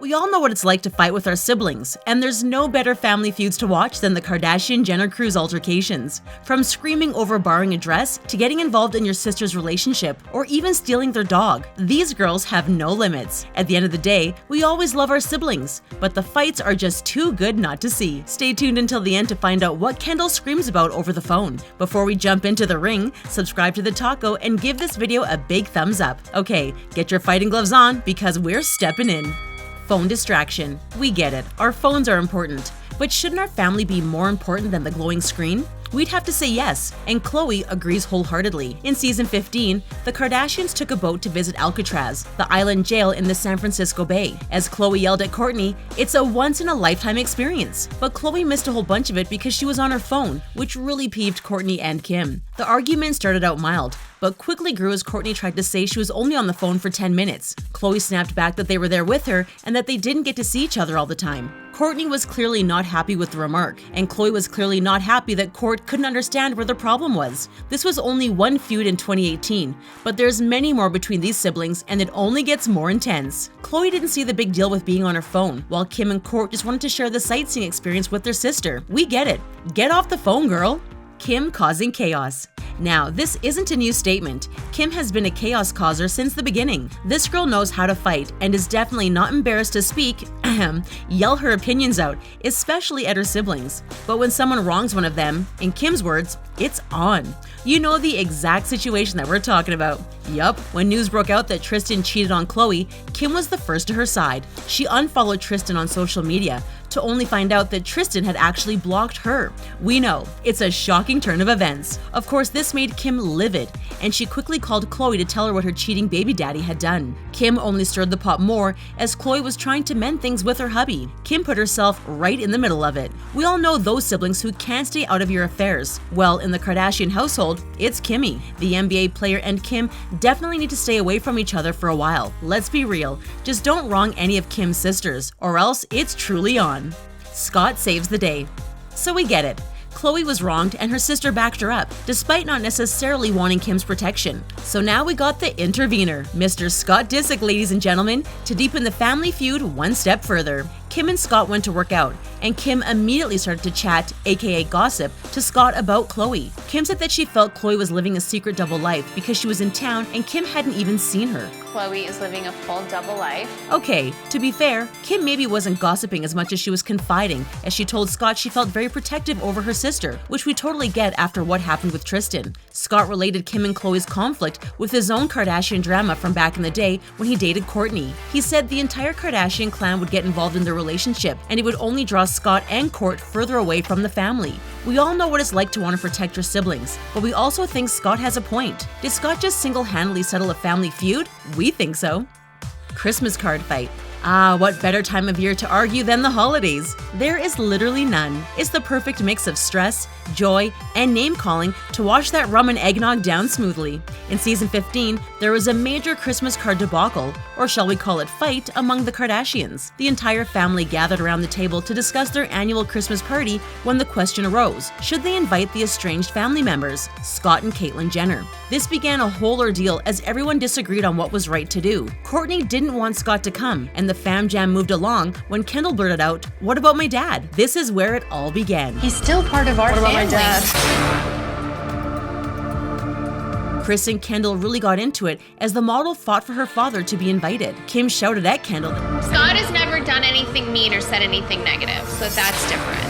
We all know what it's like to fight with our siblings, and there's no better family feuds to watch than the Kardashian-Jenner crew's altercations. From screaming over borrowing a dress, to getting involved in your sister's relationship, or even stealing their dog, these girls have no limits. At the end of the day, we always love our siblings, but the fights are just too good not to see. Stay tuned until the end to find out what Kendall screams about over the phone. Before we jump into the ring, subscribe to the taco and give this video a big thumbs up. Okay, get your fighting gloves on because we're stepping in. Phone distraction. We get it, our phones are important. But shouldn't our family be more important than the glowing screen? We'd have to say yes, and Khloe agrees wholeheartedly. In season 15, the Kardashians took a boat to visit Alcatraz, the island jail in the San Francisco Bay. As Khloe yelled at Kourtney, "It's a once-in-a-lifetime experience." But Khloe missed a whole bunch of it because she was on her phone, which really peeved Kourtney and Kim. The argument started out mild, but quickly grew as Kourtney tried to say she was only on the phone for 10 minutes. Khloe snapped back that they were there with her and that they didn't get to see each other all the time. Kourtney was clearly not happy with the remark, and Khloe was clearly not happy that Kourt couldn't understand where the problem was. This was only one feud in 2018, but there's many more between these siblings and it only gets more intense. Khloe didn't see the big deal with being on her phone, while Kim and Kourt just wanted to share the sightseeing experience with their sister. We get it. Get off the phone, girl. Kim causing chaos. Now, this isn't a new statement. Kim has been a chaos causer since the beginning. This girl knows how to fight and is definitely not embarrassed to speak, yell her opinions out, especially at her siblings. But when someone wrongs one of them, in Kim's words, it's on. You know the exact situation that we're talking about. Yup, when news broke out that Tristan cheated on Khloe, Kim was the first to her side. She unfollowed Tristan on social media, to only find out that Tristan had actually blocked her. We know, it's a shocking turn of events. Of course, this made Kim livid, and she quickly called Khloe to tell her what her cheating baby daddy had done. Kim only stirred the pot more as Khloe was trying to mend things with her hubby. Kim put herself right in the middle of it. We all know those siblings who can't stay out of your affairs. Well, in the Kardashian household, it's Kimmy. The NBA player and Kim definitely need to stay away from each other for a while. Let's be real, just don't wrong any of Kim's sisters, or else it's truly on. Scott saves the day. So we get it. Khloe was wronged and her sister backed her up, despite not necessarily wanting Kim's protection. So now we got the intervener, Mr. Scott Disick, ladies and gentlemen, to deepen the family feud one step further. Kim and Scott went to work out, and Kim immediately started to chat, aka gossip, to Scott about Khloe. Kim said that she felt Khloe was living a secret double life because she was in town and Kim hadn't even seen her. Khloe is living a full double life. Okay, to be fair, Kim maybe wasn't gossiping as much as she was confiding, as she told Scott she felt very protective over her sister, which we totally get after what happened with Tristan. Scott related Kim and Khloe's conflict with his own Kardashian drama from back in the day when he dated Kourtney. He said the entire Kardashian clan would get involved in their relationship, and it would only draw Scott and Kourt further away from the family. We all know what it's like to want to protect your siblings, but we also think Scott has a point. Did Scott just single-handedly settle a family feud? We think so. Christmas card fight. Ah, what better time of year to argue than the holidays? There is literally none. It's the perfect mix of stress, joy, and name-calling to wash that rum and eggnog down smoothly. In season 15, there was a major Christmas card debacle, or shall we call it fight, among the Kardashians. The entire family gathered around the table to discuss their annual Christmas party when the question arose, should they invite the estranged family members, Scott and Caitlyn Jenner? This began a whole ordeal as everyone disagreed on what was right to do. Kourtney didn't want Scott to come, and the fam jam moved along when Kendall blurted out, "What about my dad?" This is where it all began. He's still part of our family. What about my dad? Kris and Kendall really got into it as the model fought for her father to be invited. Kim shouted at Kendall, Scott has never done anything mean or said anything negative, so that's different.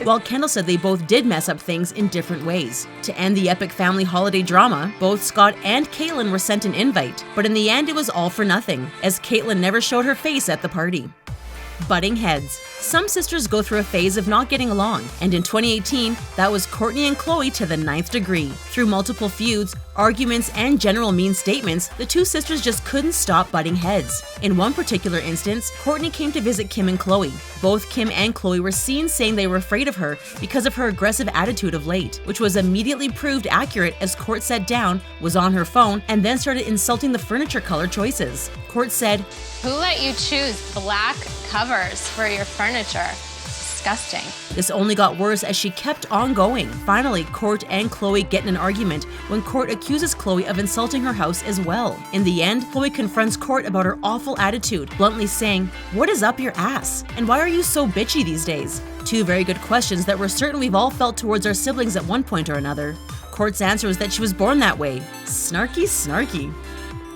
while Kendall said they both did mess up things in different ways. To end the epic family holiday drama, both Scott and Caitlyn were sent an invite, but in the end it was all for nothing, as Caitlyn never showed her face at the party. Butting heads. Some sisters go through a phase of not getting along, and in 2018, that was Kourtney and Khloe to the 9th degree. Through multiple feuds, arguments, and general mean statements, the two sisters just couldn't stop butting heads. In one particular instance, Kourtney came to visit Kim and Khloe. Both Kim and Khloe were seen saying they were afraid of her because of her aggressive attitude of late, which was immediately proved accurate as Kourt sat down, was on her phone, and then started insulting the furniture color choices. Kourt said, Who let you choose black covers for your furniture? disgusting. This only got worse as she kept on going. Finally, Kourt and Khloe get in an argument when Kourt accuses Khloe of insulting her house as well. In the end, Khloe confronts Kourt about her awful attitude, bluntly saying, "What is up your ass? And why are you so bitchy these days?" Two very good questions that we're certain we've all felt towards our siblings at one point or another. Kourt's answer was that she was born that way. Snarky, snarky.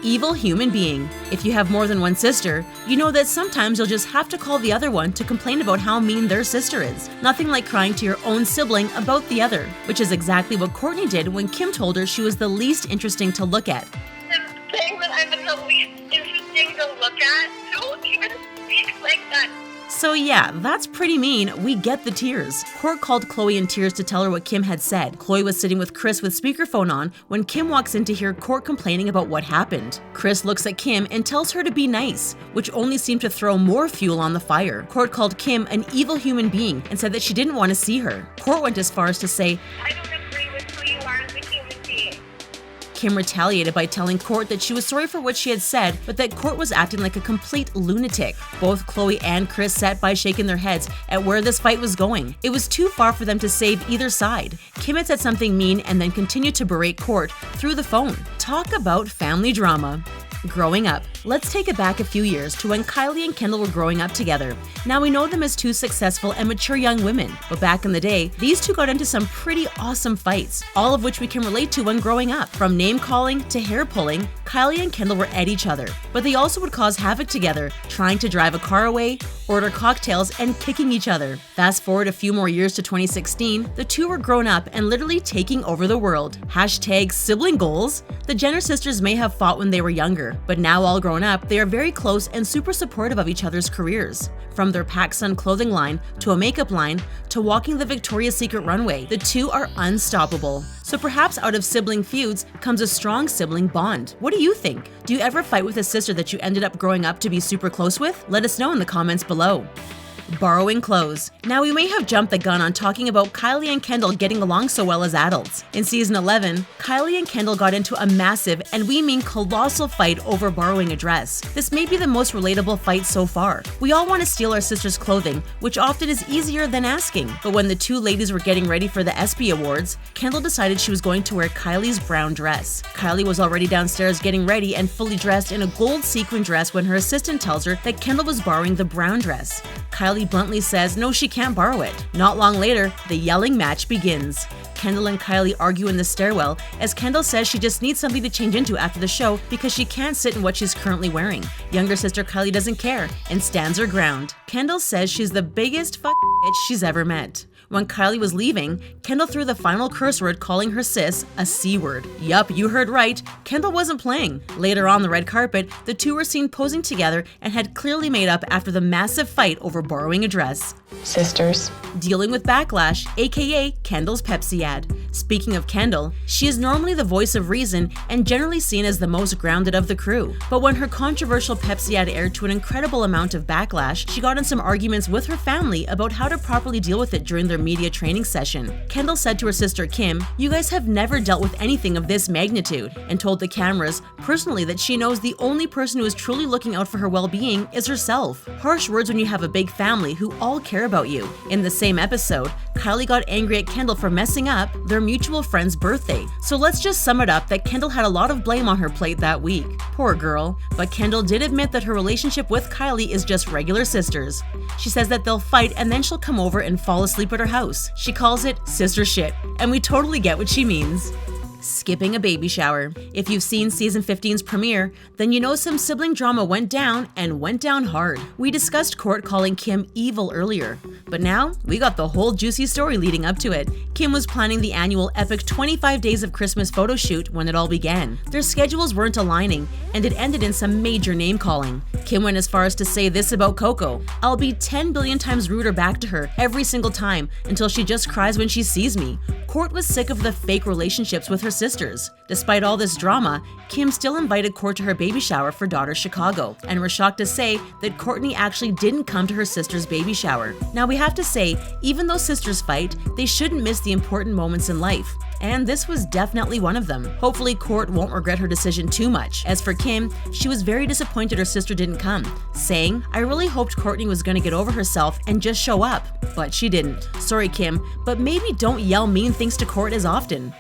Evil human being. If you have more than one sister, you know that sometimes you'll just have to call the other one to complain about how mean their sister is. Nothing like crying to your own sibling about the other, which is exactly what Kourtney did when Kim told her she was the least interesting to look at. The thing that I'm the least interesting to look at, don't even speak like that. So yeah, that's pretty mean. We get the tears. Kourt called Khloe in tears to tell her what Kim had said. Khloe was sitting with Kris with speakerphone on when Kim walks in to hear Kourt complaining about what happened. Kris looks at Kim and tells her to be nice, which only seemed to throw more fuel on the fire. Kourt called Kim an evil human being and said that she didn't want to see her. Kourt went as far as to say, I don't agree with who you are as a human being. Kim retaliated by telling Kourt that she was sorry for what she had said, but that Kourt was acting like a complete lunatic. Both Khloe and Kris sat by shaking their heads at where this fight was going. It was too far for them to save either side. Kim had said something mean and then continued to berate Kourt through the phone. Talk about family drama. Growing up. Let's take it back a few years to when Kylie and Kendall were growing up together. Now we know them as two successful and mature young women, but back in the day, these two got into some pretty awesome fights, all of which we can relate to when growing up. From name calling to hair pulling, Kylie and Kendall were at each other, but they also would cause havoc together, trying to drive a car away, order cocktails, and kicking each other. Fast forward a few more years to 2016, the two were grown up and literally taking over the world. Hashtag sibling goals. The Jenner sisters may have fought when they were younger, but now all grown up, they are very close and super supportive of each other's careers. From their PacSun clothing line, to a makeup line, to walking the Victoria's Secret runway, the two are unstoppable. So perhaps out of sibling feuds comes a strong sibling bond. What do you think? Do you ever fight with a sister that you ended up growing up to be super close with? Let us know in the comments below. Borrowing clothes. Now we may have jumped the gun on talking about Kylie and Kendall getting along so well as adults. In season 11, Kylie and Kendall got into a massive, and we mean colossal, fight over borrowing a dress. This may be the most relatable fight so far. We all want to steal our sister's clothing, which often is easier than asking. But when the two ladies were getting ready for the ESPY Awards, Kendall decided she was going to wear Kylie's brown dress. Kylie was already downstairs getting ready and fully dressed in a gold sequin dress when her assistant tells her that Kendall was borrowing the brown dress. Kylie bluntly says no, she can't borrow it. Not long later, the yelling match begins. Kendall and Kylie argue in the stairwell as Kendall says she just needs something to change into after the show because she can't sit in what she's currently wearing. Younger sister Kylie doesn't care and stands her ground. Kendall says she's the biggest bitch she's ever met. When Kylie was leaving, Kendall threw the final curse word, calling her sis a C word. Yup, you heard right, Kendall wasn't playing. Later on the red carpet, the two were seen posing together and had clearly made up after the massive fight over borrowing a dress. Sisters. Dealing with backlash, aka Kendall's Pepsi ad. Speaking of Kendall, she is normally the voice of reason and generally seen as the most grounded of the crew. But when her controversial Pepsi ad aired to an incredible amount of backlash, she got in some arguments with her family about how to properly deal with it during their media training session. Kendall said to her sister Kim, "You guys have never dealt with anything of this magnitude," and told the cameras personally that she knows the only person who is truly looking out for her well-being is herself. Harsh words when you have a big family who all care about you. In the same episode, Kylie got angry at Kendall for messing up their mutual friend's birthday. So let's just sum it up that Kendall had a lot of blame on her plate that week. Poor girl. But Kendall did admit that her relationship with Kylie is just regular sisters. She says that they'll fight and then she'll come over and fall asleep at her house. She calls it sister shit, and we totally get what she means. Skipping a baby shower. If you've seen season 15's premiere, then you know some sibling drama went down and went down hard. We discussed Kourt calling Kim evil earlier, but now we got the whole juicy story leading up to it. Kim was planning the annual epic 25 Days of Christmas photo shoot when it all began. Their schedules weren't aligning, and it ended in some major name calling. Kim went as far as to say this about Coco: "I'll be 10 billion times ruder back to her every single time until she just cries when she sees me." Kourt was sick of the fake relationships with her sisters. Despite all this drama, Kim still invited Kourt to her baby shower for daughter Chicago, and we're shocked to say that Kourtney actually didn't come to her sister's baby shower. Now we have to say, even though sisters fight, they shouldn't miss the important moments in life. and this was definitely one of them. Hopefully, Kourt won't regret her decision too much. As for Kim, she was very disappointed her sister didn't come, saying, "I really hoped Kourtney was going to get over herself and just show up, but she didn't. Sorry, Kim, but maybe don't yell mean things to Kourt as often."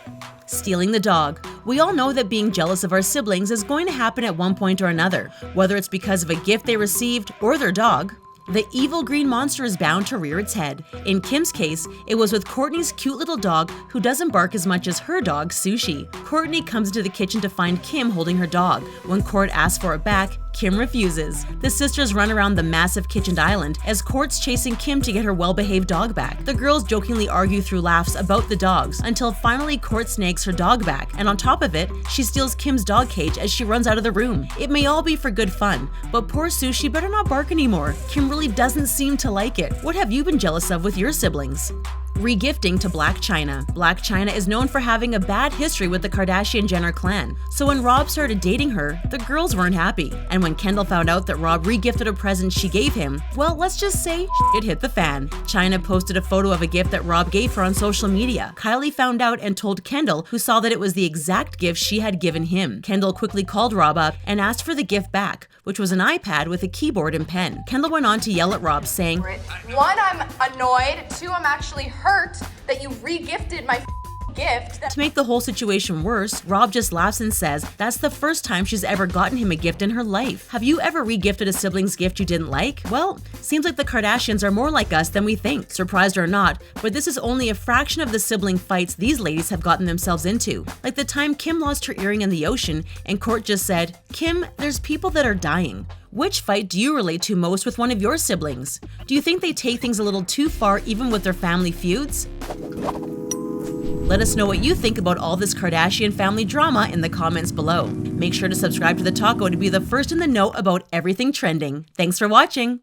Stealing the dog. We all know that being jealous of our siblings is going to happen at one point or another, whether it's because of a gift they received or their dog. The evil green monster is bound to rear its head. In Kim's case, it was with Kourtney's cute little dog who doesn't bark as much as her dog, Sushi. Kourtney comes into the kitchen to find Kim holding her dog. When Kourt asks for it back, Kim refuses. The sisters run around the massive kitchened island as Kourt's chasing Kim to get her well-behaved dog back. The girls jokingly argue through laughs about the dogs until finally Kourt snags her dog back, and on top of it, she steals Kim's dog cage as she runs out of the room. It may all be for good fun, but poor Sushi better not bark anymore. Kim really doesn't seem to like it. What have you been jealous of with your siblings? Regifting to BLAC CHYNA. BLAC CHYNA is known for having a bad history with the Kardashian-Jenner clan, so when Rob started dating her, the girls weren't happy. And when Kendall found out that Rob regifted a present she gave him, well, let's just say it hit the fan. CHYNA posted a photo of a gift that Rob gave her on social media. Kylie found out and told Kendall, who saw that it was the exact gift she had given him. Kendall quickly called Rob up and asked for the gift back, which was an iPad with a keyboard and pen. Kendall went on to yell at Rob, saying, "One, I'm annoyed. Two, I'm actually hurt that you re-gifted my gift." To make the whole situation worse, Rob just laughs and says that's the first time she's ever gotten him a gift in her life. Have you ever re-gifted a sibling's gift you didn't like? Well, seems like the Kardashians are more like us than we think. Surprised or not, but this is only a fraction of the sibling fights these ladies have gotten themselves into. Like the time Kim lost her earring in the ocean and Kourt just said, "Kim, there's people that are dying." Which fight do you relate to most with one of your siblings? Do you think they take things a little too far even with their family feuds? Let us know what you think about all this Kardashian family drama in the comments below. Make sure to subscribe to the Taco to be the first in the know about everything trending. Thanks for watching!